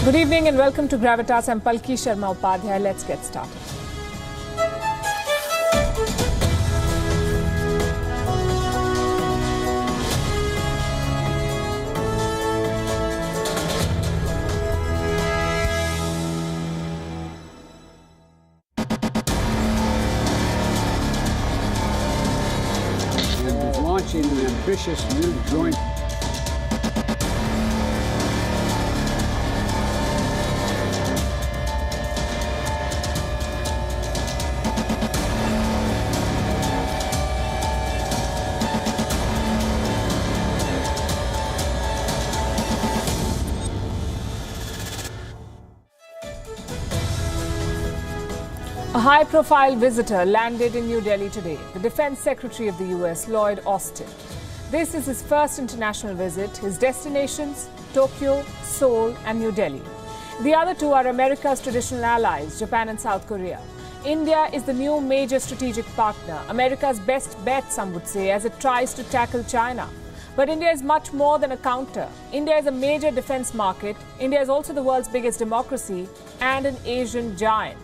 Good evening and welcome to Gravitas. I'm Palki Sharma Upadhyay. Let's get started. And is launching an ambitious new joint. A high-profile visitor landed in New Delhi today, the Defence Secretary of the US, Lloyd Austin. This is his first international visit. His destinations, Tokyo, Seoul and New Delhi. The other two are America's traditional allies, Japan and South Korea. India is the new major strategic partner, America's best bet, some would say, as it tries to tackle China. But India is much more than a counter. India is a major defence market. India is also the world's biggest democracy and an Asian giant.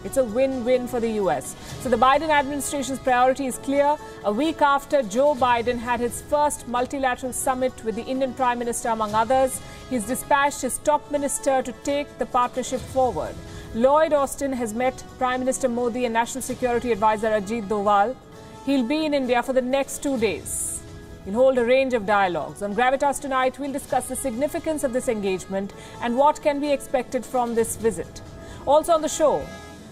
It's a win-win for the US. So the Biden administration's priority is clear. A week after Joe Biden had his first multilateral summit with the Indian Prime Minister, among others, he's dispatched his top minister to take the partnership forward. Lloyd Austin has met Prime Minister Modi and National Security Advisor Ajit Doval. He'll be in India for the next 2 days. He'll hold a range of dialogues. On Gravitas tonight, we'll discuss the significance of this engagement and what can be expected from this visit. Also on the show,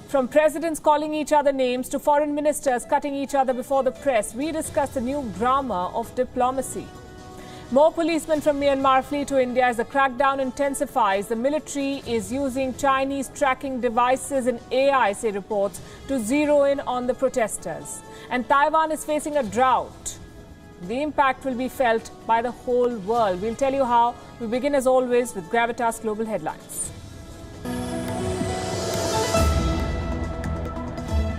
from presidents calling each other names to foreign ministers cutting each other before the press, we discuss the new grammar of diplomacy. More policemen from Myanmar flee to India as the crackdown intensifies. The military is using Chinese tracking devices and AI, say reports, to zero in on the protesters. And Taiwan is facing a drought. The impact will be felt by the whole world. We'll tell you how. We begin as always with Gravitas Global Headlines.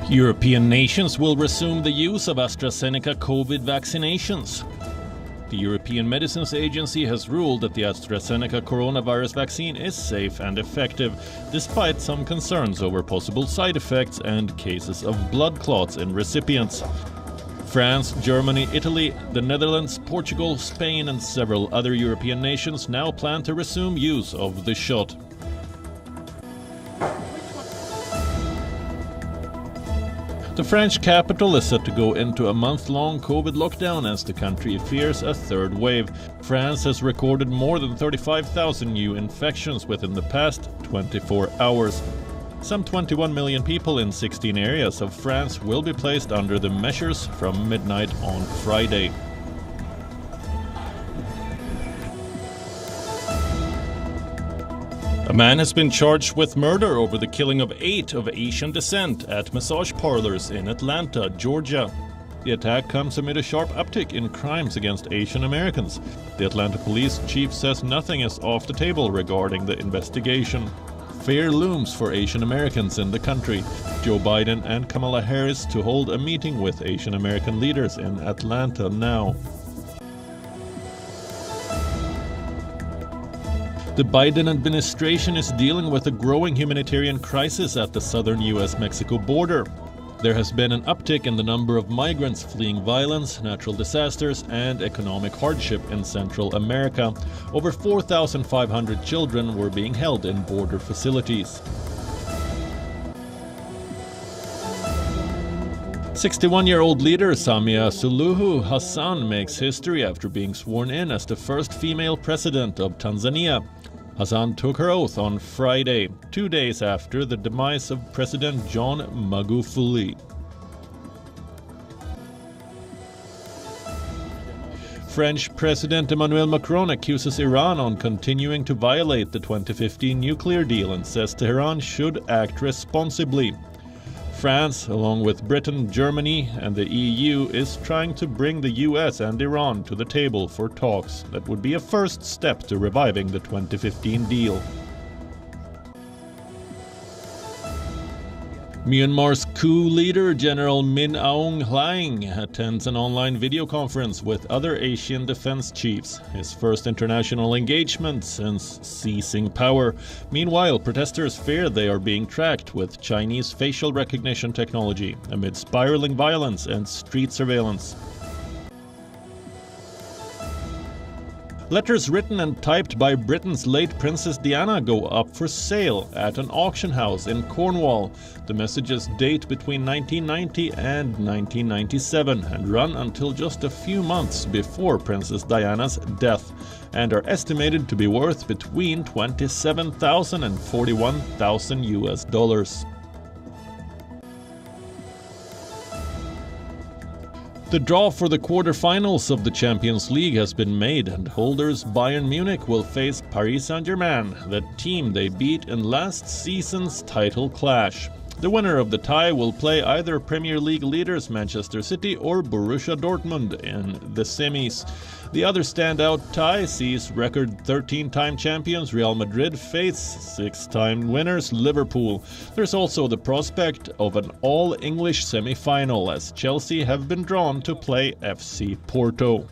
European nations will resume the use of AstraZeneca COVID vaccinations. The European Medicines Agency has ruled that the AstraZeneca coronavirus vaccine is safe and effective, despite some concerns over possible side effects and cases of blood clots in recipients. France, Germany, Italy, the Netherlands, Portugal, Spain and several other European nations now plan to resume use of the shot. The French capital is set to go into a month-long COVID lockdown as the country fears a third wave. France has recorded more than 35,000 new infections within the past 24 hours. Some 21 million people in 16 areas of France will be placed under the measures from midnight on Friday. A man has been charged with murder over the killing of 8 of Asian descent at massage parlors in Atlanta, Georgia. The attack comes amid a sharp uptick in crimes against Asian Americans. The Atlanta police chief says nothing is off the table regarding the investigation. Fear looms for Asian Americans in the country. Joe Biden and Kamala Harris to hold a meeting with Asian American leaders in Atlanta now. The Biden administration is dealing with a growing humanitarian crisis at the southern US-Mexico border. There has been an uptick in the number of migrants fleeing violence, natural disasters, and economic hardship in Central America. Over 4,500 children were being held in border facilities. 61-year-old leader Samia Suluhu Hassan makes history after being sworn in as the first female president of Tanzania. Hassan took her oath on Friday, 2 days after the demise of President John Magufuli. French President Emmanuel Macron accuses Iran on continuing to violate the 2015 nuclear deal and says Tehran should act responsibly. France, along with Britain, Germany and the EU, is trying to bring the US and Iran to the table for talks that would be a first step to reviving the 2015 deal. Myanmar's Coup leader General Min Aung Hlaing attends an online video conference with other Asian defense chiefs, his first international engagement since seizing power. Meanwhile, protesters fear they are being tracked with Chinese facial recognition technology amid spiraling violence and street surveillance. Letters written and typed by Britain's late Princess Diana go up for sale at an auction house in Cornwall. The messages date between 1990 and 1997 and run until just a few months before Princess Diana's death and are estimated to be worth between $27,000 and $41,000 US. The draw for the quarter-finals of the Champions League has been made, and holders Bayern Munich will face Paris Saint-Germain, the team they beat in last season's title clash. The winner of the tie will play either Premier League leaders Manchester City or Borussia Dortmund in the semis. The other standout tie sees record 13-time champions Real Madrid face 6-time winners Liverpool. There's also the prospect of an all-English semi-final, as Chelsea have been drawn to play FC Porto.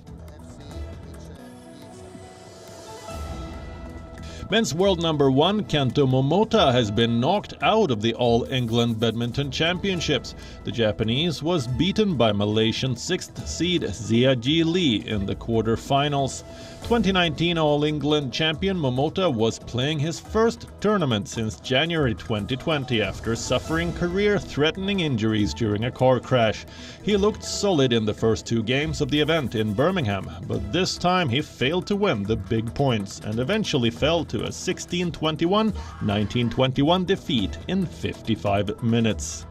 Men's world number 1 Kento Momota has been knocked out of the All-England Badminton Championships. The Japanese was beaten by Malaysian 6th seed Zia Ji Lee in the quarter-finals. 2019 All-England champion Momota was playing his first tournament since January 2020 after suffering career-threatening injuries during a car crash. He looked solid in the first 2 games of the event in Birmingham, but this time he failed to win the big points and eventually fell to a 16-21, 19-21 defeat in 55 minutes.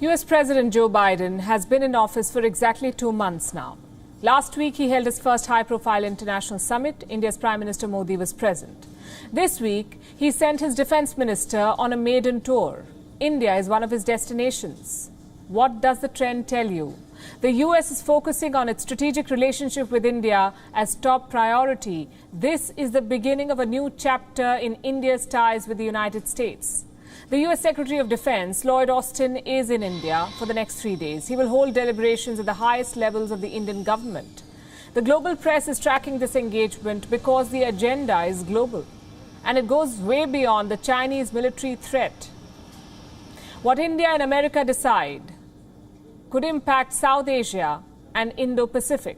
US President Joe Biden has been in office for exactly 2 months now. Last week, he held his first high-profile international summit. India's Prime Minister Modi was present. This week, he sent his defense minister on a maiden tour. India is one of his destinations. What does the trend tell you? The US is focusing on its strategic relationship with India as top priority. This is the beginning of a new chapter in India's ties with the United States. The US Secretary of Defense, Lloyd Austin, is in India for the next 3 days. He will hold deliberations at the highest levels of the Indian government. The global press is tracking this engagement because the agenda is global, and it goes way beyond the Chinese military threat. What India and America decide could impact South Asia and Indo-Pacific.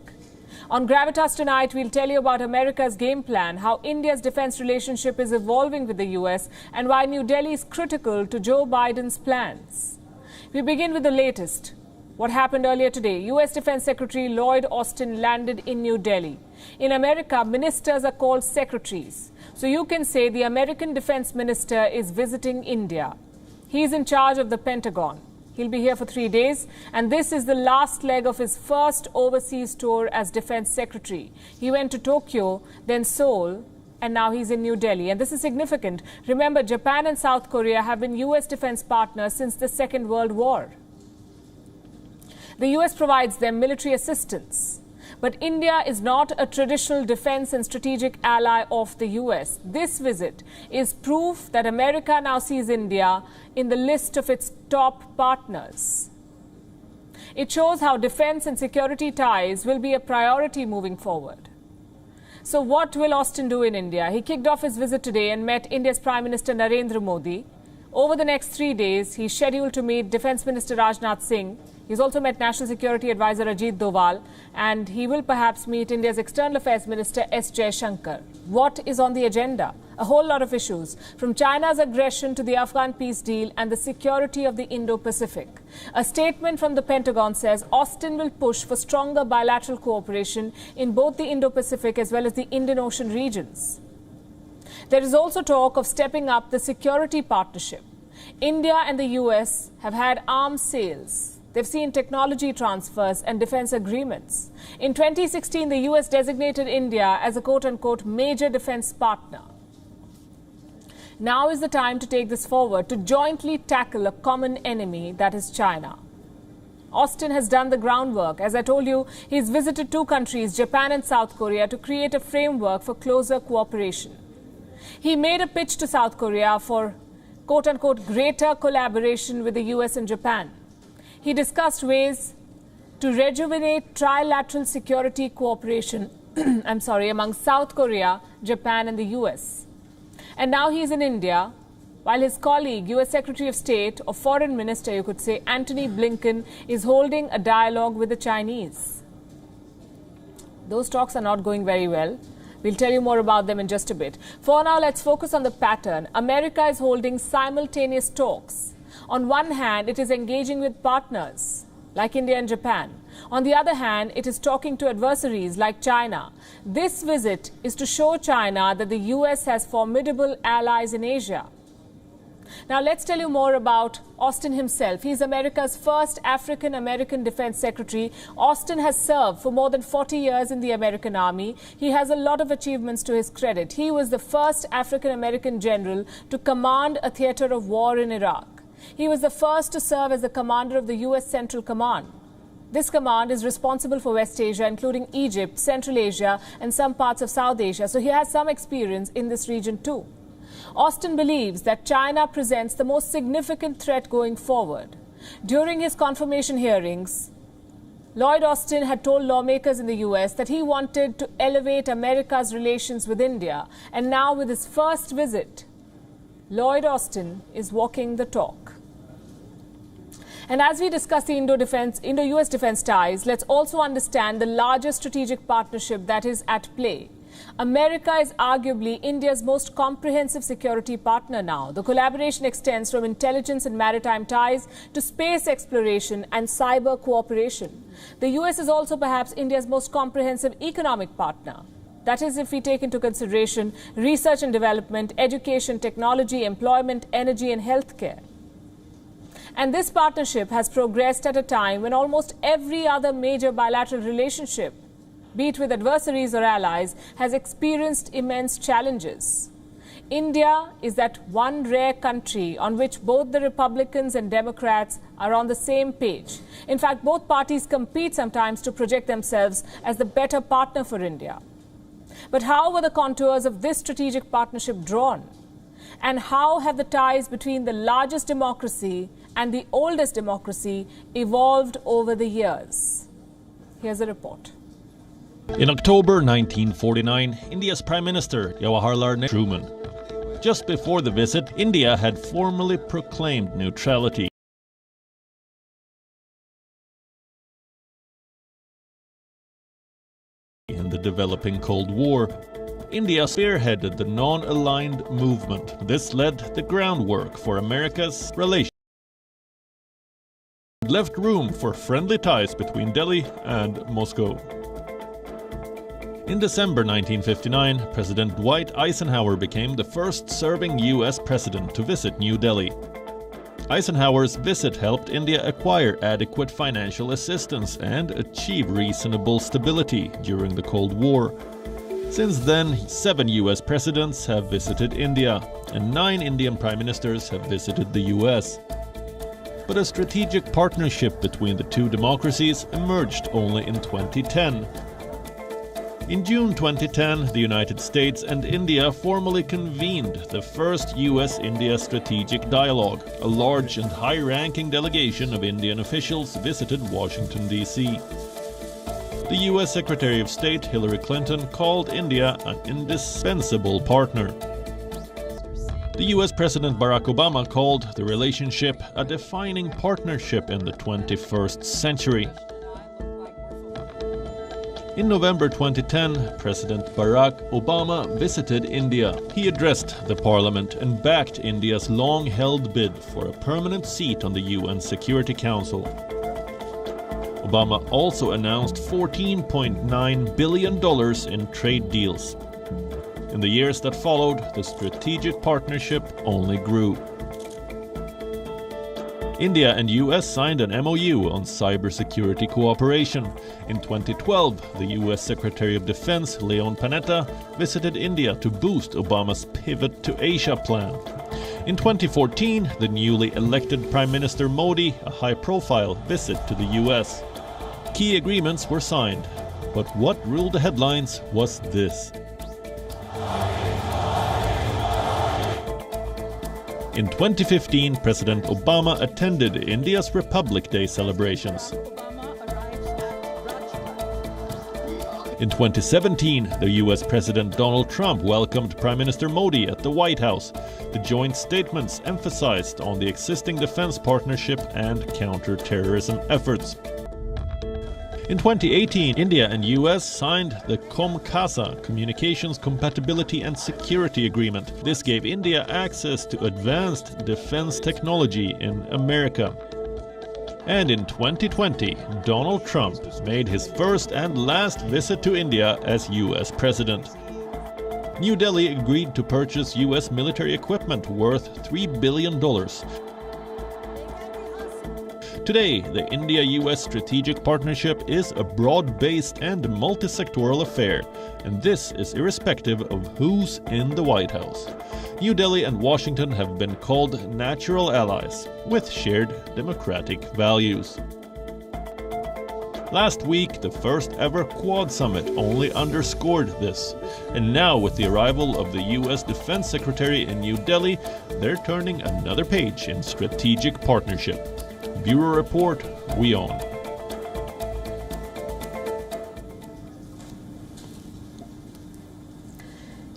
On Gravitas tonight, we'll tell you about America's game plan, how India's defense relationship is evolving with the US, and why New Delhi is critical to Joe Biden's plans. We begin with the latest. What happened earlier today? US Defence Secretary Lloyd Austin landed in New Delhi. In America, ministers are called secretaries. So you can say the American defense minister is visiting India. He's in charge of the Pentagon. He'll be here for 3 days, and this is the last leg of his first overseas tour as Defence Secretary. He went to Tokyo, then Seoul, and now he's in New Delhi. And this is significant. Remember, Japan and South Korea have been US defence partners since the Second World War. The US provides them military assistance. But India is not a traditional defense and strategic ally of the US. This visit is proof that America now sees India in the list of its top partners. It shows how defense and security ties will be a priority moving forward. So what will Austin do in India? He kicked off his visit today and met India's Prime Minister Narendra Modi. Over the next 3 days, he's scheduled to meet Defence Minister Rajnath Singh. He's also met National Security Advisor Ajit Doval, and he will perhaps meet India's External Affairs Minister S. Jaishankar. What is on the agenda? A whole lot of issues, from China's aggression to the Afghan peace deal and the security of the Indo-Pacific. A statement from the Pentagon says Austin will push for stronger bilateral cooperation in both the Indo-Pacific as well as the Indian Ocean regions. There is also talk of stepping up the security partnership. India and the US have had arms sales. They've seen technology transfers and defense agreements. In 2016, the US designated India as a quote-unquote major defense partner. Now is the time to take this forward to jointly tackle a common enemy, that is China. Austin has done the groundwork. As I told you, he's visited 2 countries, Japan and South Korea, to create a framework for closer cooperation. He made a pitch to South Korea for quote-unquote greater collaboration with the US and Japan. He discussed ways to rejuvenate trilateral security cooperation among South Korea, Japan and the US. And now he's in India, while his colleague, US Secretary of State or Foreign Minister, you could say, Antony Blinken, is holding a dialogue with the Chinese. Those talks are not going very well. We'll tell you more about them in just a bit. For now, let's focus on the pattern. America is holding simultaneous talks. On one hand, it is engaging with partners like India and Japan. On the other hand, it is talking to adversaries like China. This visit is to show China that the US has formidable allies in Asia. Now, let's tell you more about Austin himself. He's America's first African-American Defence Secretary. Austin has served for more than 40 years in the American Army. He has a lot of achievements to his credit. He was the first African-American general to command a theatre of war in Iraq. He was the first to serve as the commander of the US Central Command. This command is responsible for West Asia, including Egypt, Central Asia, and some parts of South Asia. So he has some experience in this region too. Austin believes that China presents the most significant threat going forward. During his confirmation hearings, Lloyd Austin had told lawmakers in the US that he wanted to elevate America's relations with India. And now with his first visit, Lloyd Austin is walking the talk. And as we discuss the Indo-US defense ties, let's also understand the largest strategic partnership that is at play. America is arguably India's most comprehensive security partner now. The collaboration extends from intelligence and maritime ties to space exploration and cyber cooperation. The US is also perhaps India's most comprehensive economic partner. That is, if we take into consideration research and development, education, technology, employment, energy and healthcare. And this partnership has progressed at a time when almost every other major bilateral relationship, be it with adversaries or allies, has experienced immense challenges. India is that one rare country on which both the Republicans and Democrats are on the same page. In fact, both parties compete sometimes to project themselves as the better partner for India. But how were the contours of this strategic partnership drawn? And how have the ties between the largest democracy and the oldest democracy evolved over the years? Here's a report. In October 1949, India's Prime Minister Jawaharlal Nehru Truman. Just before the visit, India had formally proclaimed neutrality. In the developing Cold War, India spearheaded the non-aligned movement. This led the groundwork for America's relations. It left room for friendly ties between Delhi and Moscow. In December 1959, President Dwight Eisenhower became the first serving US president to visit New Delhi. Eisenhower's visit helped India acquire adequate financial assistance and achieve reasonable stability during the Cold War. Since then, 7 US presidents have visited India, and 9 Indian prime ministers have visited the US. But a strategic partnership between the two democracies emerged only in 2010. In June 2010, the United States and India formally convened the first US-India Strategic Dialogue. A large and high-ranking delegation of Indian officials visited Washington, D.C. The US Secretary of State Hillary Clinton called India an indispensable partner. The US President Barack Obama called the relationship a defining partnership in the 21st century. In November 2010, President Barack Obama visited India. He addressed the parliament and backed India's long-held bid for a permanent seat on the UN Security Council. Obama also announced $14.9 billion in trade deals. In the years that followed, the strategic partnership only grew. India and US signed an MOU on cybersecurity cooperation. In 2012, the US Secretary of Defense, Leon Panetta, visited India to boost Obama's Pivot to Asia plan. In 2014, the newly elected Prime Minister Modi, a high-profile visit to the US. Key agreements were signed, but what ruled the headlines was this. In 2015, President Obama attended India's Republic Day celebrations. In 2017, the US President Donald Trump welcomed Prime Minister Modi at the White House. The joint statements emphasized on the existing defense partnership and counter-terrorism efforts. In 2018, India and US signed the COMCASA, Communications Compatibility and Security Agreement. This gave India access to advanced defense technology in America. And in 2020, Donald Trump made his first and last visit to India as US President. New Delhi agreed to purchase US military equipment worth $3 billion. Today, the India-US strategic partnership is a broad-based and multi-sectoral affair, and this is irrespective of who's in the White House. New Delhi and Washington have been called natural allies, with shared democratic values. Last week, the first ever Quad Summit only underscored this. And now, with the arrival of the US Defence Secretary in New Delhi, they're turning another page in strategic partnership. Bureau Report, WION.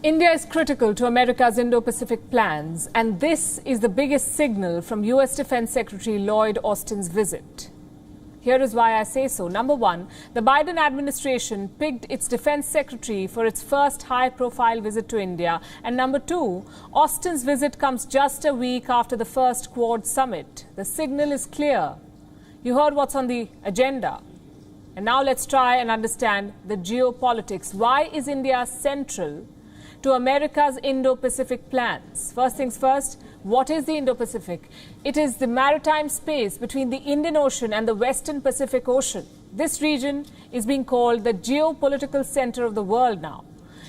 India is critical to America's Indo-Pacific plans, and this is the biggest signal from US Defence Secretary Lloyd Austin's visit. Here is why I say so. Number one, the Biden administration picked its defense secretary for its first high-profile visit to India. And number two, Austin's visit comes just a week after the first Quad summit. The signal is clear. You heard what's on the agenda. And now let's try and understand the geopolitics. Why is India central to America's Indo-Pacific plans? First things first, what is the Indo-Pacific? It is the maritime space between the Indian Ocean and the Western Pacific Ocean. This region is being called the geopolitical center of the world now.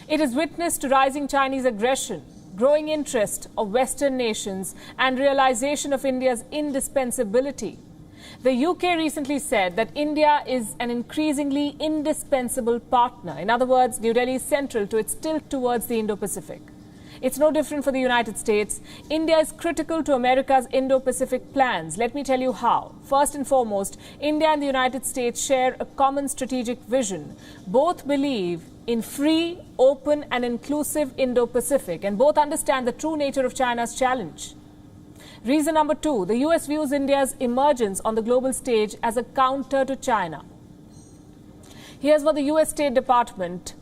It is witness to rising Chinese aggression, growing interest of Western nations, and realization of India's indispensability. The UK recently said that India is an increasingly indispensable partner. In other words, New Delhi is central to its tilt towards the Indo-Pacific. It's no different for the United States. India is critical to America's Indo-Pacific plans. Let me tell you how. First and foremost, India and the United States share a common strategic vision. Both believe in free, open, and inclusive Indo-Pacific, and both understand the true nature of China's challenge. Reason number two, the US views India's emergence on the global stage as a counter to China. Here's what the US State Department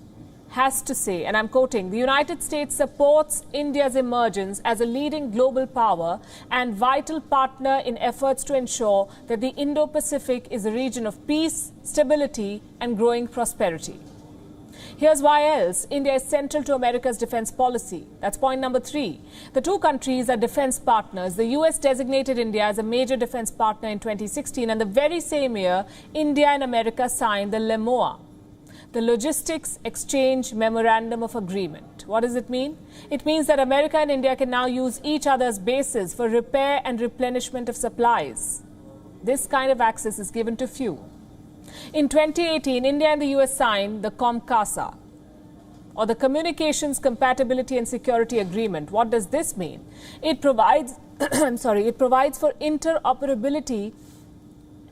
has to say, and I'm quoting, the United States supports India's emergence as a leading global power and vital partner in efforts to ensure that the Indo-Pacific is a region of peace, stability, and growing prosperity. Here's why else India is central to America's defense policy. That's point number three. The two countries are defense partners. The US designated India as a major defense partner in 2016, and the very same year, India and America signed the LEMOA, the Logistics Exchange Memorandum of Agreement. What does it mean? It means that America and India can now use each other's bases for repair and replenishment of supplies. This kind of access is given to few. In 2018, India and the US signed the COMCASA, or the Communications Compatibility and Security Agreement. What does this mean? It provides, it provides for interoperability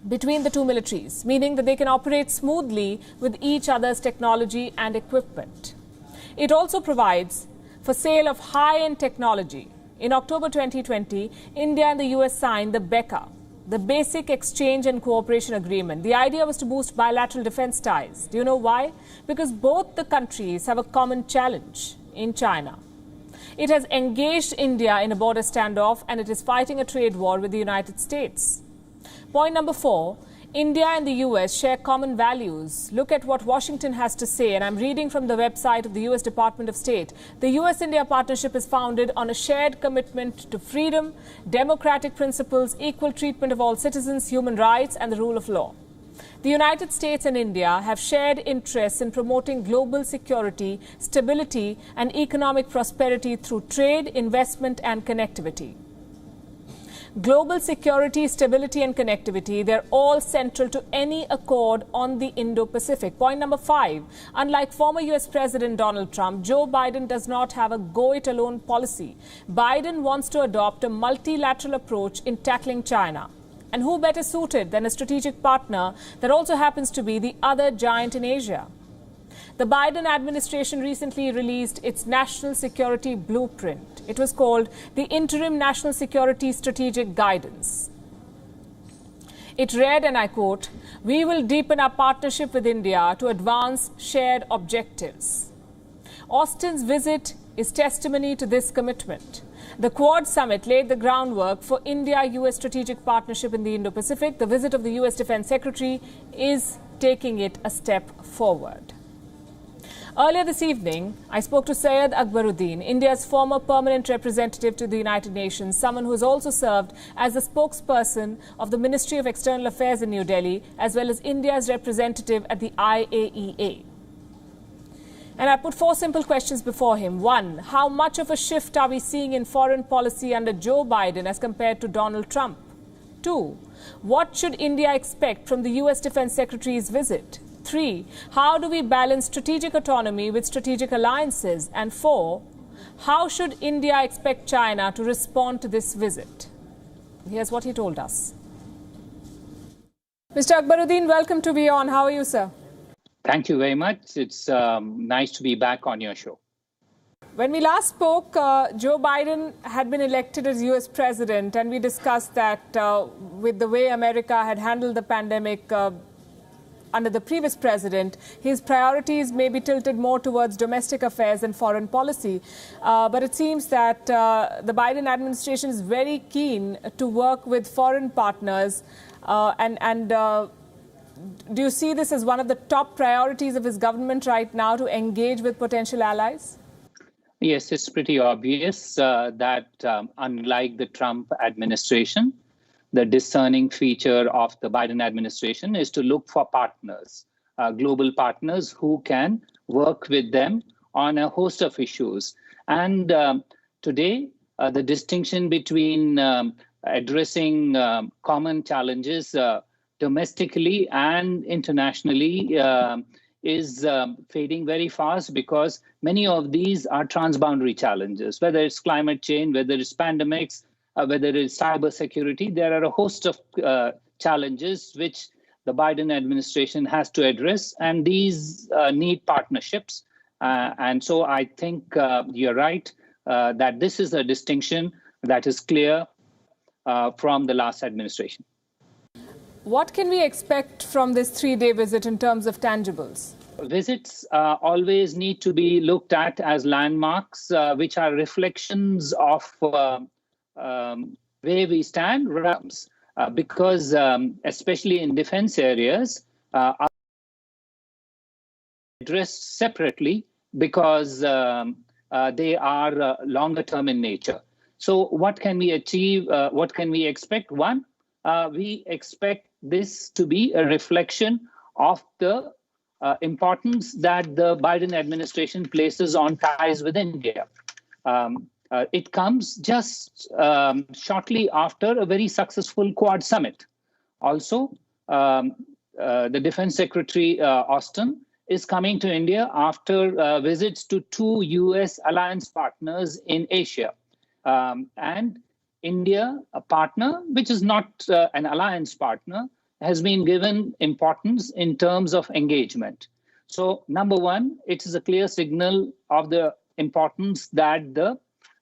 between the two militaries, meaning that they can operate smoothly with each other's technology and equipment. It also provides for sale of high-end technology. In October 2020, India and the US signed the BECA, the Basic Exchange and Cooperation Agreement. The idea was to boost bilateral defense ties. Do you know why? Because both the countries have a common challenge in China. It has engaged India in a border standoff, and it is fighting a trade war with the United States. Point number four, India and the US share common values. Look at what Washington has to say, and I'm reading from the website of the US Department of State. The US-India partnership is founded on a shared commitment to freedom, democratic principles, equal treatment of all citizens, human rights, and the rule of law. The United States and India have shared interests in promoting global security, stability, and economic prosperity through trade, investment, and connectivity. global security, stability and connectivity, they're all central to any accord on the Indo-Pacific. Point number 5, unlike former US President Donald Trump, Joe Biden does not have a go-it-alone policy. Biden wants to adopt a multilateral approach in tackling China. And who better suited than a strategic partner that also happens to be the other giant in Asia? The Biden administration recently released its national security blueprint. It was called the Interim National Security Strategic Guidance. It read, and I quote, "We will deepen our partnership with India to advance shared objectives." Austin's visit is testimony to this commitment. The Quad Summit laid the groundwork for India-US strategic partnership in the Indo-Pacific. The visit of the US Defence Secretary is taking it a step forward. Earlier this evening, I spoke to Syed Akbaruddin, India's former permanent representative to the United Nations, someone who has also served as the spokesperson of the Ministry of External Affairs in New Delhi, as well as India's representative at the IAEA. And I put 4 simple questions before him. 1, how much of a shift are we seeing in foreign policy under Joe Biden as compared to Donald Trump? 2, what should India expect from the US Defence Secretary's visit? 3, how do we balance strategic autonomy with strategic alliances? And 4, how should India expect China to respond to this visit? Here's what he told us. Mr. Akbaruddin, welcome to WION. How are you, sir? Thank you very much. It's nice to be back on your show. When we last spoke, Joe Biden had been elected as US president, and we discussed that with the way America had handled the pandemic under the previous president, his priorities may be tilted more towards domestic affairs and foreign policy. But it seems that the Biden administration is very keen to work with foreign partners. Do you see this as one of the top priorities of his government right now, to engage with potential allies? Yes, it's pretty obvious that unlike the Trump administration, the discerning feature of the Biden administration is to look for partners, global partners who can work with them on a host of issues. And today, the distinction between addressing common challenges domestically and internationally is fading very fast, because many of these are transboundary challenges, whether it's climate change, whether it's pandemics, whether it's cybersecurity. There are a host of challenges which the Biden administration has to address, and these need partnerships. And so I think you're right that this is a distinction that is clear from the last administration. What can we expect from this 3-day visit in terms of tangibles? Visits always need to be looked at as landmarks, which are reflections of where we stand, because especially in defense areas, are addressed separately because they are longer term in nature. So what can we achieve? What can we expect? One, we expect this to be a reflection of the importance that the Biden administration places on ties with India. It comes just shortly after a very successful Quad Summit. Also, the Defence Secretary Austin is coming to India after visits to 2 US alliance partners in Asia. And India, a partner, which is not an alliance partner, has been given importance in terms of engagement. So, number one, it is a clear signal of the importance that the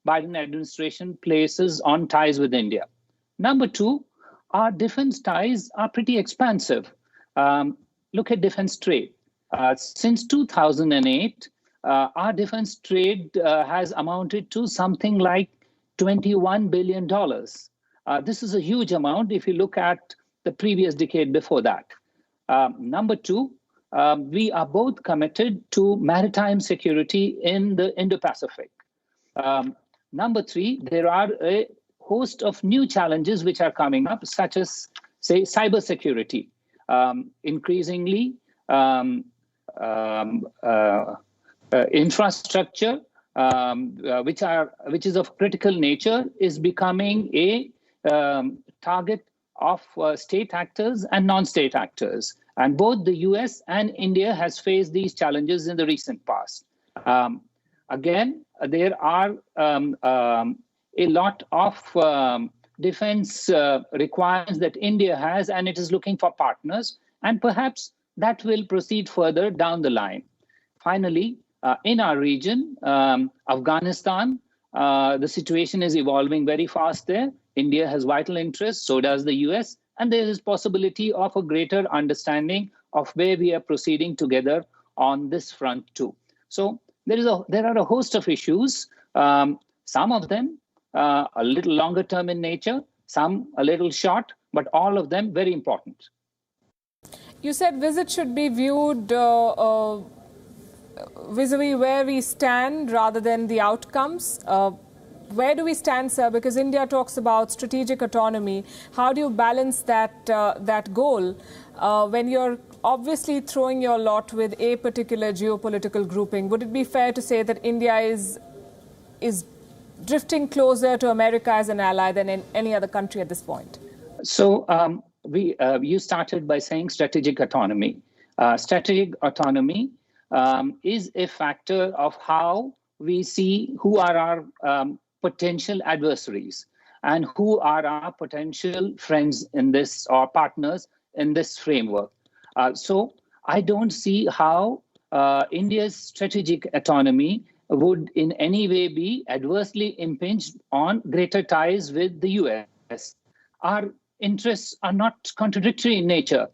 Biden administration places on ties with India. Number two, our defense ties are pretty expansive. Look at defense trade. Since 2008, our defense trade has amounted to something like $21 billion. This is a huge amount if you look at the previous decade before that. Number two, we are both committed to maritime security in the Indo-Pacific. Number three, there are a host of new challenges which are coming up, such as, say, cybersecurity. Increasingly, infrastructure, which is of critical nature, is becoming a target of state actors and non-state actors. And both the US and India has faced these challenges in the recent past. Again, there are a lot of defense requirements that India has, and it is looking for partners, and perhaps that will proceed further down the line. Finally, in our region, Afghanistan, the situation is evolving very fast there. India has vital interests, so does the US, and there is possibility of a greater understanding of where we are proceeding together on this front too. So there are a host of issues, some of them a little longer term in nature, some a little short, but all of them very important. You said visits should be viewed vis-a-vis where we stand rather than the outcomes. Where do we stand, sir? Because India talks about strategic autonomy. How do you balance that goal when you're obviously throwing your lot with a particular geopolitical grouping? Would it be fair to say that India is drifting closer to America as an ally than in any other country at this point? So you started by saying strategic autonomy. Strategic autonomy is a factor of how we see who are our potential adversaries and who are our potential friends in this or partners in this framework. So I don't see how India's strategic autonomy would in any way be adversely impinged on greater ties with the US. Our interests are not contradictory in nature.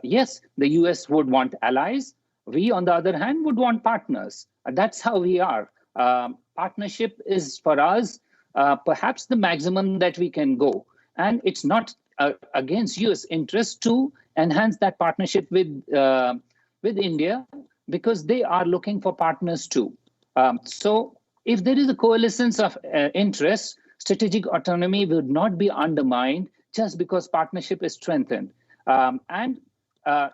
Yes, the US would want allies. We, on the other hand, would want partners. That's how we are. Partnership is for us perhaps the maximum that we can go. And it's not against US interests to enhance that partnership with India, because they are looking for partners too. So if there is a coalescence of interests, strategic autonomy would not be undermined just because partnership is strengthened. And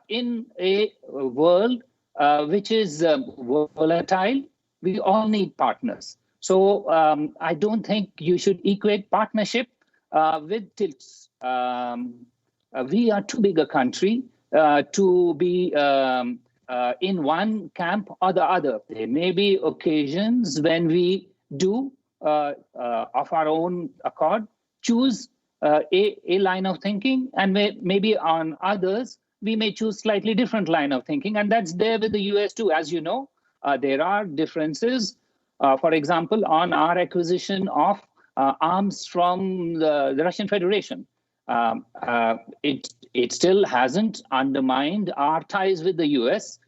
in a world which is volatile, we all need partners. So I don't think you should equate partnership with tilts. We are too big a country to be in one camp or the other. There may be occasions when we do, of our own accord, choose a line of thinking, and maybe on others, we may choose slightly different line of thinking. And that's there with the US too. As you know, there are differences, for example, on our acquisition of arms from the Russian Federation. It still hasn't undermined our ties with the US,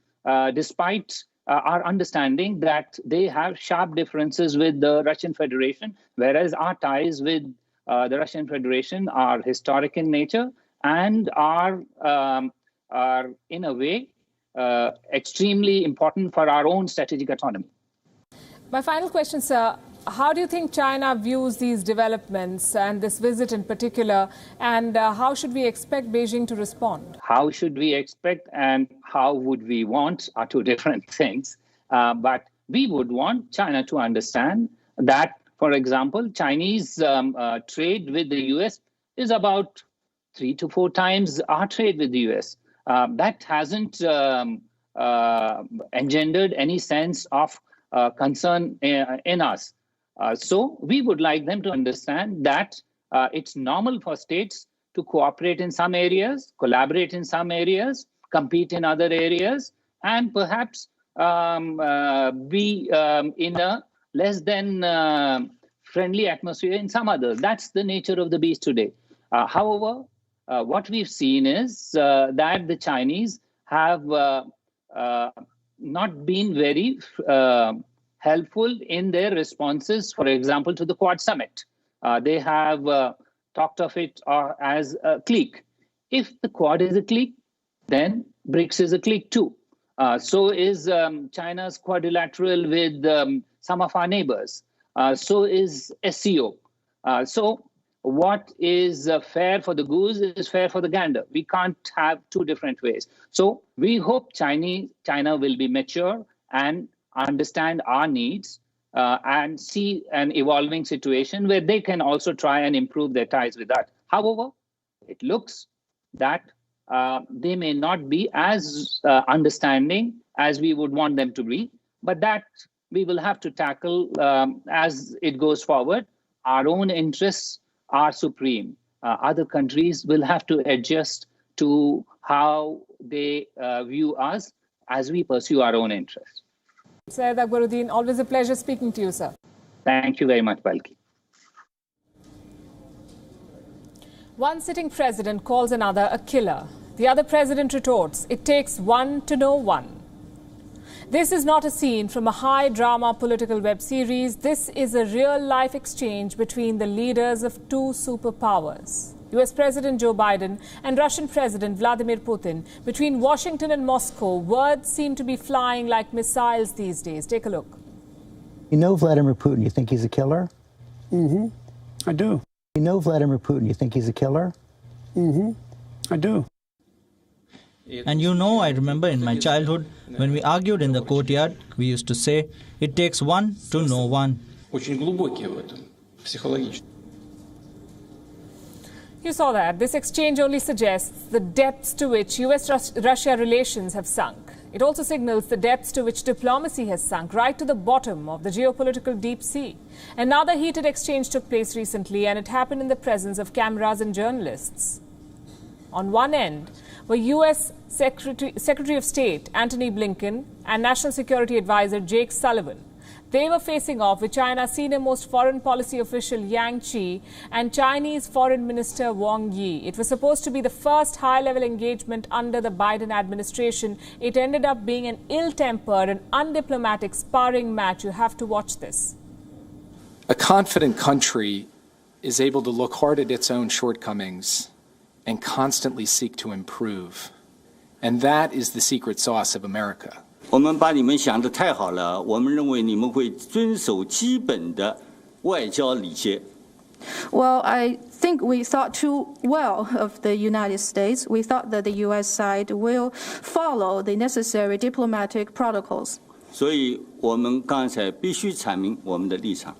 despite our understanding that they have sharp differences with the Russian Federation, whereas our ties with the Russian Federation are historic in nature and are in a way extremely important for our own strategic autonomy. My final question, sir. How do you think China views these developments and this visit in particular, and how should we expect Beijing to respond? How should we expect and how would we want are two different things. But we would want China to understand that, for example, Chinese trade with the US is about 3 to 4 times our trade with the US. That hasn't engendered any sense of concern in us. So we would like them to understand that it's normal for states to cooperate in some areas, collaborate in some areas, compete in other areas, and perhaps be in a less than friendly atmosphere in some others. That's the nature of the beast today. However, what we've seen is that the Chinese have not been very helpful in their responses, for example, to the Quad Summit. They have talked of it as a clique. If the Quad is a clique, then BRICS is a clique too. So is China's quadrilateral with some of our neighbors. So is SCO. So what is fair for the goose is fair for the gander. We can't have two different ways. So we hope China will be mature and understand our needs and see an evolving situation where they can also try and improve their ties with us. However, it looks that they may not be as understanding as we would want them to be, but that we will have to tackle as it goes forward. Our own interests are supreme. Other countries will have to adjust to how they view us as we pursue our own interests. Syed Akbaruddin, always a pleasure speaking to you, sir. Thank you very much, Palki. One sitting president calls another a killer. The other president retorts, it takes one to know one. This is not a scene from a high drama political web series. This is a real life exchange between the leaders of two superpowers. US President Joe Biden and Russian President Vladimir Putin. Between Washington and Moscow, words seem to be flying like missiles these days. Take a look. You know Vladimir Putin, you think he's a killer? Mm-hmm. I do. You know Vladimir Putin, you think he's a killer? Mm-hmm. I do. And you know, I remember in my childhood, when we argued in the courtyard, we used to say, it takes one to know one. You saw that. This exchange only suggests the depths to which US-Russia relations have sunk. It also signals the depths to which diplomacy has sunk, right to the bottom of the geopolitical deep sea. Another heated exchange took place recently, and it happened in the presence of cameras and journalists. On one end were US Secretary of State Antony Blinken and National Security Advisor Jake Sullivan. They were facing off with China's senior-most foreign policy official Yang Chi and Chinese Foreign Minister Wang Yi. It was supposed to be the first high-level engagement under the Biden administration. It ended up being an ill-tempered and undiplomatic sparring match. You have to watch this. A confident country is able to look hard at its own shortcomings and constantly seek to improve. And that is the secret sauce of America. 我们把你们想得太好了，我们认为你们会遵守基本的外交礼节。 Well, I think we thought too well of the United States. We thought that the U.S. side will follow the necessary diplomatic protocols. 所以我们刚才必须阐明我们的立场。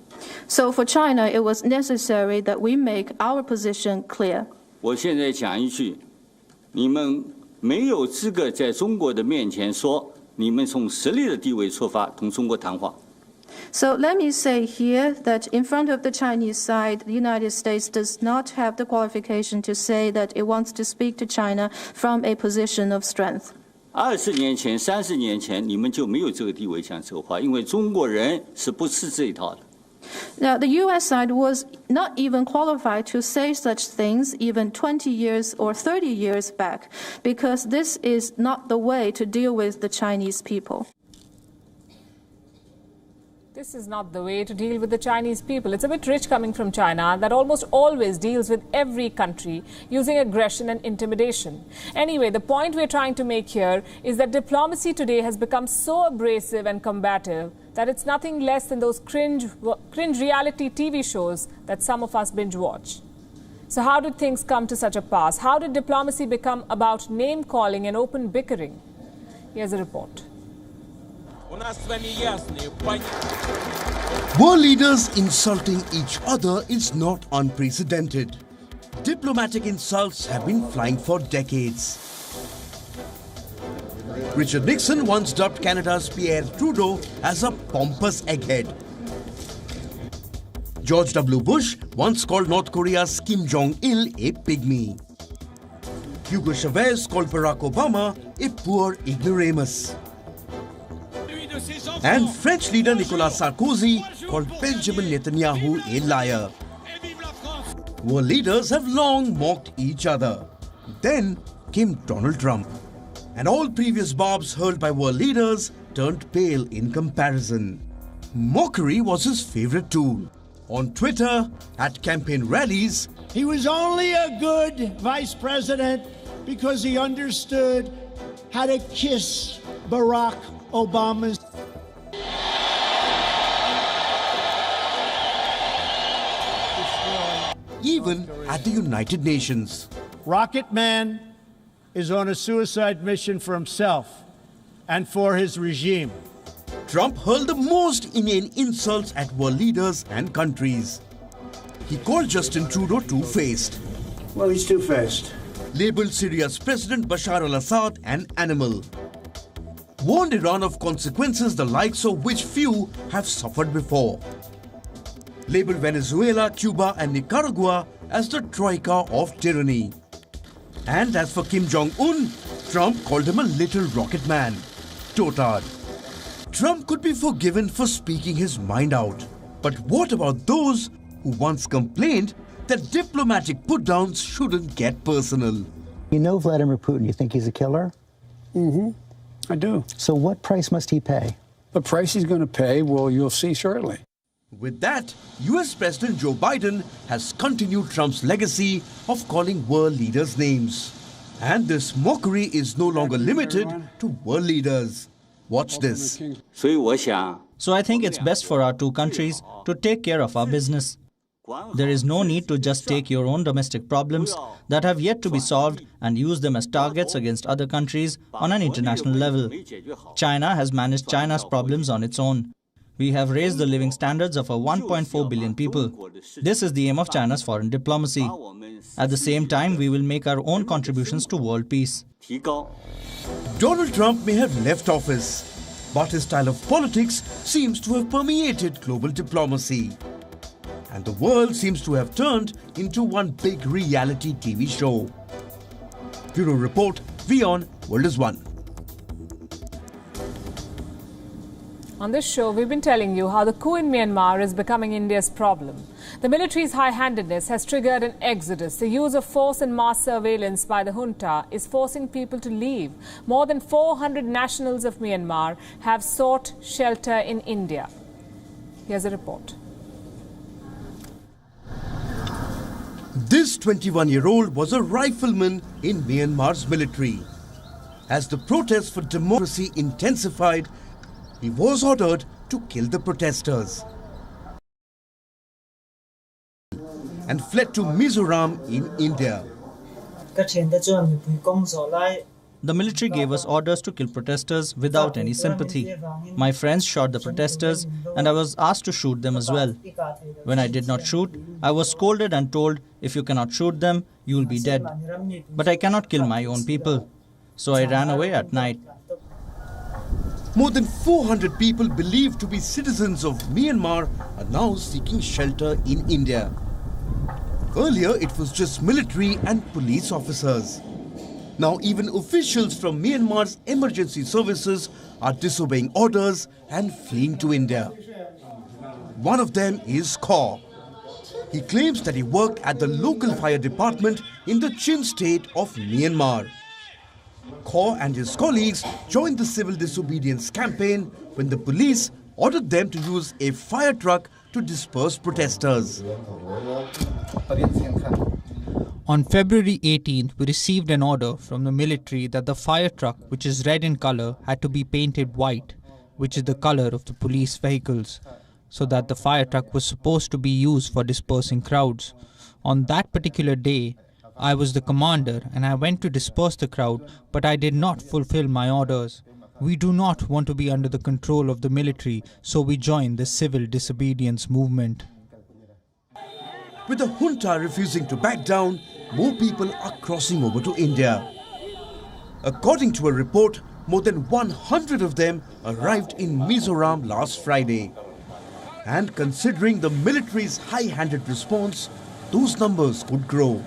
So for China, it was necessary that we make our position clear. 我现在讲一句，你们没有资格在中国的面前说。 你们从实力的地位出发，同中国谈话。 So let me say here that in front of the Chinese side, the United States does not have the qualification to say that it wants to speak to China from a position of strength. 20年前、30年前，你们就没有这个地位讲这个话，因为中国人是不吃这一套的。 Now, the U.S. side was not even qualified to say such things even 20 years or 30 years back, because this is not the way to deal with the Chinese people. This is not the way to deal with the Chinese people. It's a bit rich coming from China that almost always deals with every country using aggression and intimidation. Anyway, the point we're trying to make here is that diplomacy today has become so abrasive and combative that it's nothing less than those cringe reality TV shows that some of us binge watch. So how did things come to such a pass? How did diplomacy become about name-calling and open bickering? Here's a report. World leaders insulting each other is not unprecedented. Diplomatic insults have been flying for decades. Richard Nixon once dubbed Canada's Pierre Trudeau as a pompous egghead. George W. Bush once called North Korea's Kim Jong-il a pygmy. Hugo Chavez called Barack Obama a poor ignoramus. And French leader Nicolas Sarkozy called Benjamin Netanyahu a liar. World leaders have long mocked each other. Then came Donald Trump. And all previous barbs hurled by world leaders turned pale in comparison. Mockery was his favorite tool. On Twitter, at campaign rallies, he was only a good vice president because he understood how to kiss Barack Obama's. Even at the United Nations. Rocket Man is on a suicide mission for himself and for his regime. Trump hurled the most inane insults at world leaders and countries. He called Justin Trudeau two-faced. Well, he's two-faced. Labeled Syria's President Bashar al-Assad an animal. Warned Iran of consequences the likes of which few have suffered before. Labeled Venezuela, Cuba and Nicaragua as the troika of tyranny. And as for Kim Jong-un, Trump called him a little rocket man. Totard. Trump could be forgiven for speaking his mind out. But what about those who once complained that diplomatic put-downs shouldn't get personal? You know Vladimir Putin, you think he's a killer? Mm-hmm. I do. So what price must he pay? The price he's going to pay, well, you'll see shortly. With that, US President Joe Biden has continued Trump's legacy of calling world leaders names. And this mockery is no longer limited to world leaders. Watch this. So I think it's best for our two countries to take care of our business. There is no need to just take your own domestic problems that have yet to be solved and use them as targets against other countries on an international level. China has managed China's problems on its own. We have raised the living standards of our 1.4 billion people. This is the aim of China's foreign diplomacy. At the same time, we will make our own contributions to world peace. Donald Trump may have left office, but his style of politics seems to have permeated global diplomacy. And the world seems to have turned into one big reality TV show. Bureau Report, WION World is One. On this show, we've been telling you how the coup in Myanmar is becoming India's problem. The military's high-handedness has triggered an exodus. The use of force and mass surveillance by the junta is forcing people to leave. More than 400 nationals of Myanmar have sought shelter in India. Here's a report. This 21-year-old was a rifleman in Myanmar's military. As the protests for democracy intensified, he was ordered to kill the protesters and fled to Mizoram in India. The military gave us orders to kill protesters without any sympathy. My friends shot the protesters and I was asked to shoot them as well. When I did not shoot, I was scolded and told, if you cannot shoot them, you will be dead. But I cannot kill my own people. So I ran away at night. More than 400 people believed to be citizens of Myanmar are now seeking shelter in India. Earlier, it was just military and police officers. Now even officials from Myanmar's emergency services are disobeying orders and fleeing to India. One of them is Kaur. He claims that he worked at the local fire department in the Chin state of Myanmar. Kaur and his colleagues joined the civil disobedience campaign when the police ordered them to use a fire truck to disperse protesters. On February 18th, we received an order from the military that the fire truck, which is red in color, had to be painted white, which is the color of the police vehicles, so that the fire truck was supposed to be used for dispersing crowds. On that particular day, I was the commander and I went to disperse the crowd, but I did not fulfill my orders. We do not want to be under the control of the military, so we joined the civil disobedience movement. With the junta refusing to back down, more people are crossing over to India. According to a report, more than 100 of them arrived in Mizoram last Friday. And considering the military's high-handed response, those numbers could grow.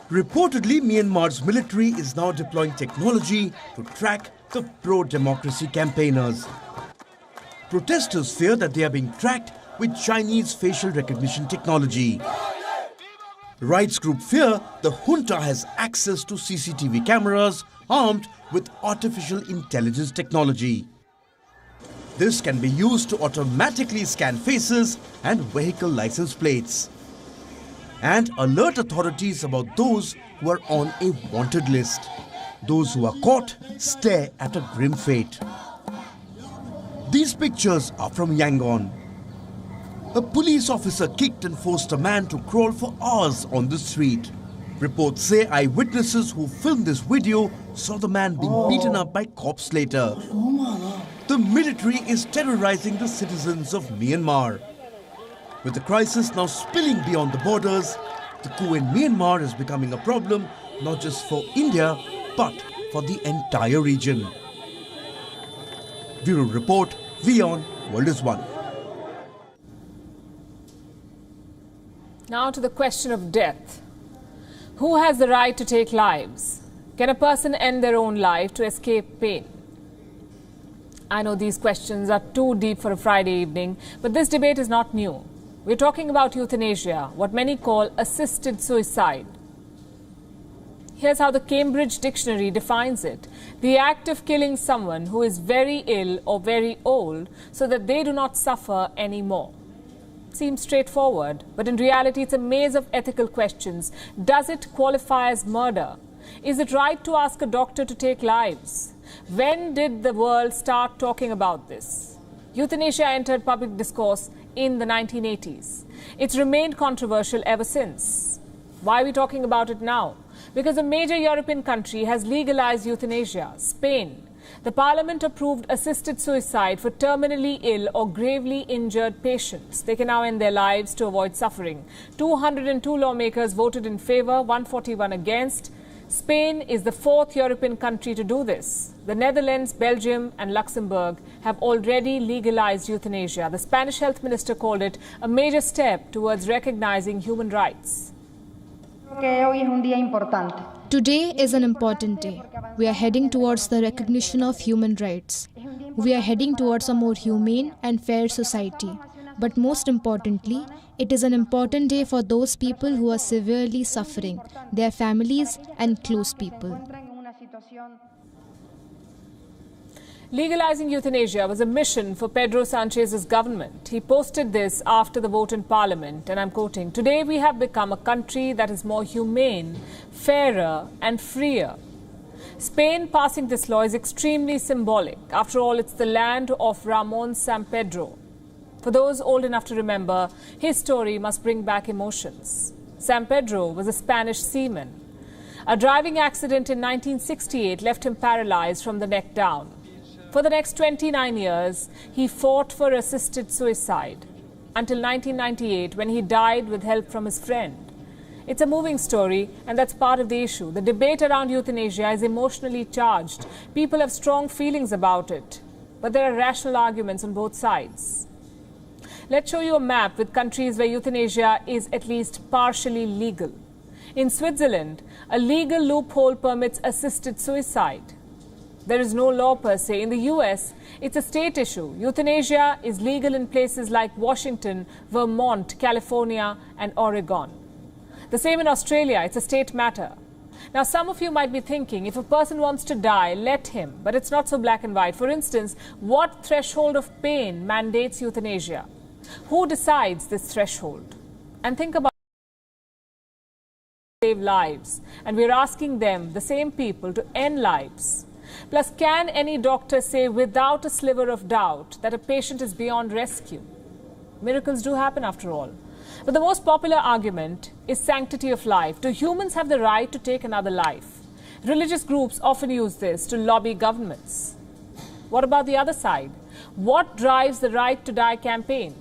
Reportedly, Myanmar's military is now deploying technology to track the pro-democracy campaigners. Protesters fear that they are being tracked with Chinese facial recognition technology. Rights group fear the junta has access to CCTV cameras armed with artificial intelligence technology. This can be used to automatically scan faces and vehicle license plates and alert authorities about those who are on a wanted list. Those who are caught stare at a grim fate. These pictures are from Yangon. A police officer kicked and forced a man to crawl for hours on the street. Reports say eyewitnesses who filmed this video saw the man being beaten up by cops later. The military is terrorizing the citizens of Myanmar. With the crisis now spilling beyond the borders, the coup in Myanmar is becoming a problem not just for India but for the entire region. Bureau Report, WION World is One. Now to the question of death. Who has the right to take lives? Can a person end their own life to escape pain? I know these questions are too deep for a Friday evening, but this debate is not new. We're talking about euthanasia, what many call assisted suicide. Here's how the Cambridge Dictionary defines it: the act of killing someone who is very ill or very old so that they do not suffer anymore. Seems straightforward, but in reality it's a maze of ethical questions. Does it qualify as murder? Is it right to ask a doctor to take lives? When did the world start talking about this? Euthanasia entered public discourse in the 1980s. It's remained controversial ever since. Why are we talking about it now? Because a major European country has legalized euthanasia, Spain. The parliament approved assisted suicide for terminally ill or gravely injured patients. They can now end their lives to avoid suffering. 202 lawmakers voted in favor, 141 against. Spain is the fourth European country to do this. The Netherlands, Belgium and Luxembourg have already legalized euthanasia. The Spanish health minister called it a major step towards recognizing human rights. Today is an important day. We are heading towards the recognition of human rights. We are heading towards a more humane and fair society. But most importantly, it is an important day for those people who are severely suffering, their families and close people. Legalizing euthanasia was a mission for Pedro Sanchez's government. He posted this after the vote in Parliament, and I'm quoting, "Today we have become a country that is more humane, fairer and freer." Spain passing this law is extremely symbolic. After all, it's the land of Ramon Sampedro. For those old enough to remember, his story must bring back emotions. Sampedro was a Spanish seaman. A driving accident in 1968 left him paralyzed from the neck down. For the next 29 years, he fought for assisted suicide until 1998, when he died with help from his friend. It's a moving story, and that's part of the issue. The debate around euthanasia is emotionally charged. People have strong feelings about it, but there are rational arguments on both sides. Let's show you a map with countries where euthanasia is at least partially legal. In Switzerland, a legal loophole permits assisted suicide. There is no law per se. In the US, it's a state issue. Euthanasia is legal in places like Washington, Vermont, California, and Oregon. The same in Australia, it's a state matter. Now, some of you might be thinking, if a person wants to die, let him. But it's not so black and white. For instance, what threshold of pain mandates euthanasia? Who decides this threshold? And think about save lives. And we're asking them, the same people, to end lives. Plus, can any doctor say without a sliver of doubt that a patient is beyond rescue? Miracles do happen after all. But the most popular argument is sanctity of life. Do humans have the right to take another life? Religious groups often use this to lobby governments. What about the other side? What drives the Right to Die campaign?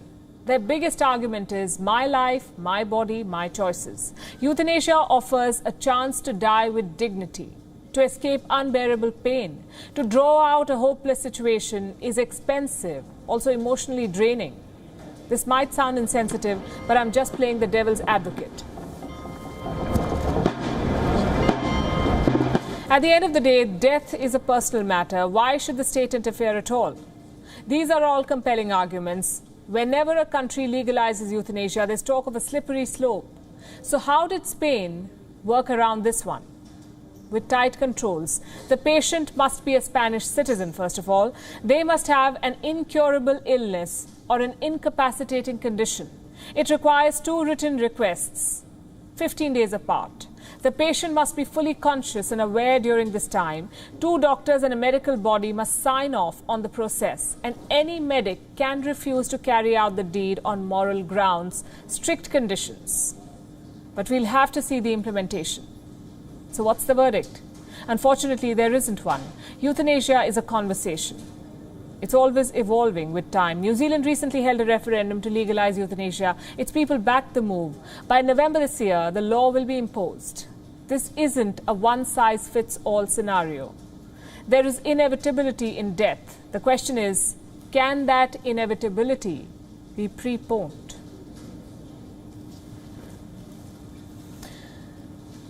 Their biggest argument is my life, my body, my choices. Euthanasia offers a chance to die with dignity, to escape unbearable pain. To draw out a hopeless situation is expensive, also emotionally draining. This might sound insensitive, but I'm just playing the devil's advocate. At the end of the day, death is a personal matter. Why should the state interfere at all? These are all compelling arguments. Whenever a country legalizes euthanasia, there's talk of a slippery slope. So how did Spain work around this one? With tight controls. The patient must be a Spanish citizen, first of all. They must have an incurable illness or an incapacitating condition. It requires 2 written requests, 15 days apart. The patient must be fully conscious and aware during this time. 2 doctors and a medical body must sign off on the process, and any medic can refuse to carry out the deed on moral grounds, strict conditions. But we'll have to see the implementation. So what's the verdict? Unfortunately, there isn't one. Euthanasia is a conversation. It's always evolving with time. New Zealand recently held a referendum to legalise euthanasia. Its people backed the move. By November this year, the law will be imposed. This isn't a one-size-fits-all scenario. There is inevitability in death. The question is, can that inevitability be preponed?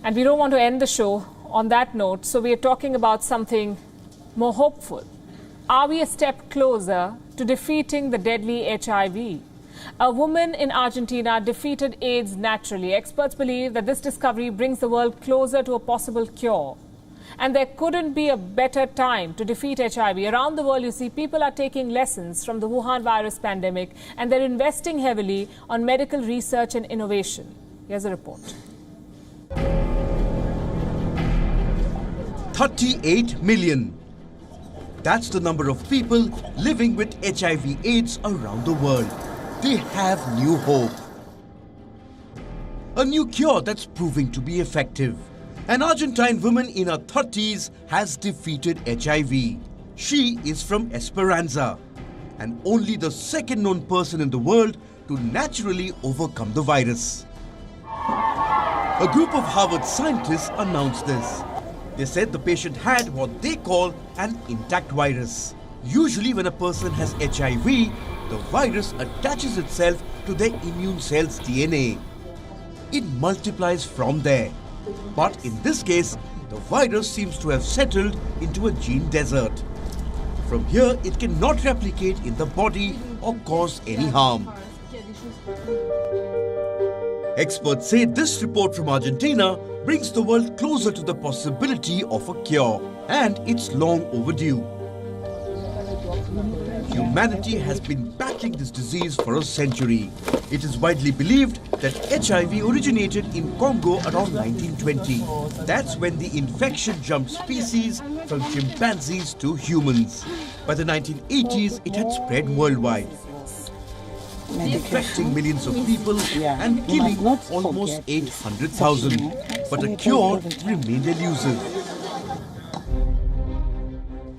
And we don't want to end the show on that note, so we are talking about something more hopeful. Are we a step closer to defeating the deadly HIV? A woman in Argentina defeated AIDS naturally. Experts believe that this discovery brings the world closer to a possible cure. And there couldn't be a better time to defeat HIV. Around the world, you see, people are taking lessons from the Wuhan virus pandemic, and they're investing heavily on medical research and innovation. Here's a report. 38 million. That's the number of people living with HIV/AIDS around the world. They have new hope. A new cure that's proving to be effective. An Argentine woman in her 30s has defeated HIV. She is from Esperanza and only the second known person in the world to naturally overcome the virus. A group of Harvard scientists announced this. They said the patient had what they call an intact virus. Usually when a person has HIV, the virus attaches itself to their immune cell's DNA. It multiplies from there. But in this case, the virus seems to have settled into a gene desert. From here, it cannot replicate in the body or cause any harm. Experts say this report from Argentina brings the world closer to the possibility of a cure, and it's long overdue. Humanity has been battling this disease for a century. It is widely believed that HIV originated in Congo around 1920. That's when the infection jumped species from chimpanzees to humans. By the 1980s, it had spread worldwide, infecting millions of people and killing almost 800,000. But a cure remained elusive.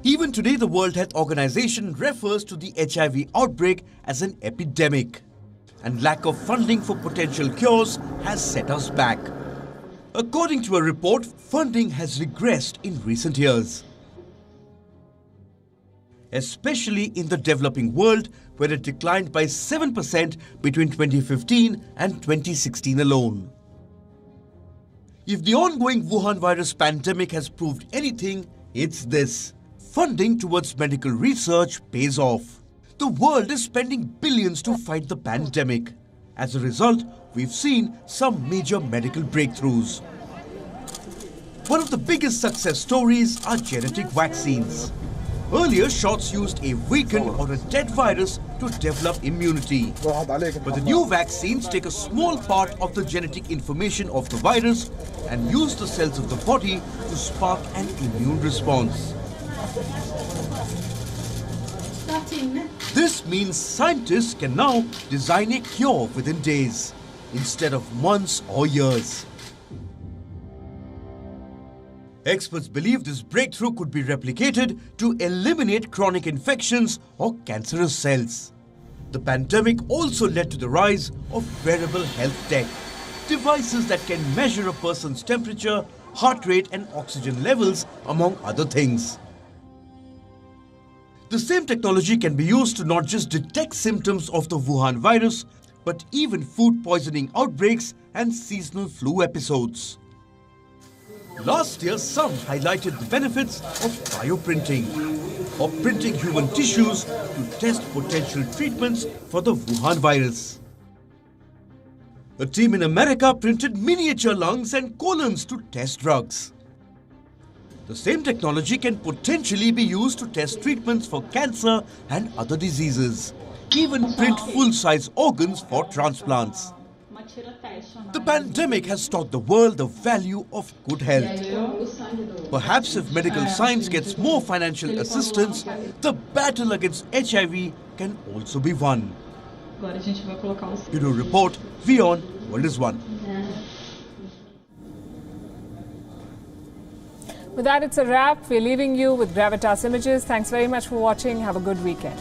Even today, the World Health Organization refers to the HIV outbreak as an epidemic. And lack of funding for potential cures has set us back. According to a report, funding has regressed in recent years, especially in the developing world, where it declined by 7% between 2015 and 2016 alone. If the ongoing Wuhan virus pandemic has proved anything, it's this. Funding towards medical research pays off. The world is spending billions to fight the pandemic. As a result, we've seen some major medical breakthroughs. One of the biggest success stories are genetic vaccines. Earlier, shots used a weakened or a dead virus to develop immunity. But the new vaccines take a small part of the genetic information of the virus and use the cells of the body to spark an immune response. This means scientists can now design a cure within days, instead of months or years. Experts believe this breakthrough could be replicated to eliminate chronic infections or cancerous cells. The pandemic also led to the rise of wearable health tech, devices that can measure a person's temperature, heart rate and oxygen levels, among other things. The same technology can be used to not just detect symptoms of the Wuhan virus, but even food poisoning outbreaks and seasonal flu episodes. Last year, some highlighted the benefits of bioprinting, or printing human tissues to test potential treatments for the Wuhan virus. A team in America printed miniature lungs and colons to test drugs. The same technology can potentially be used to test treatments for cancer and other diseases. Even print full-size organs for transplants. The pandemic has taught the world the value of good health. Perhaps if medical science gets more financial assistance, the battle against HIV can also be won. Bureau Report, WION World is One. With that, it's a wrap. We're leaving you with Gravitas images. Thanks very much for watching. Have a good weekend.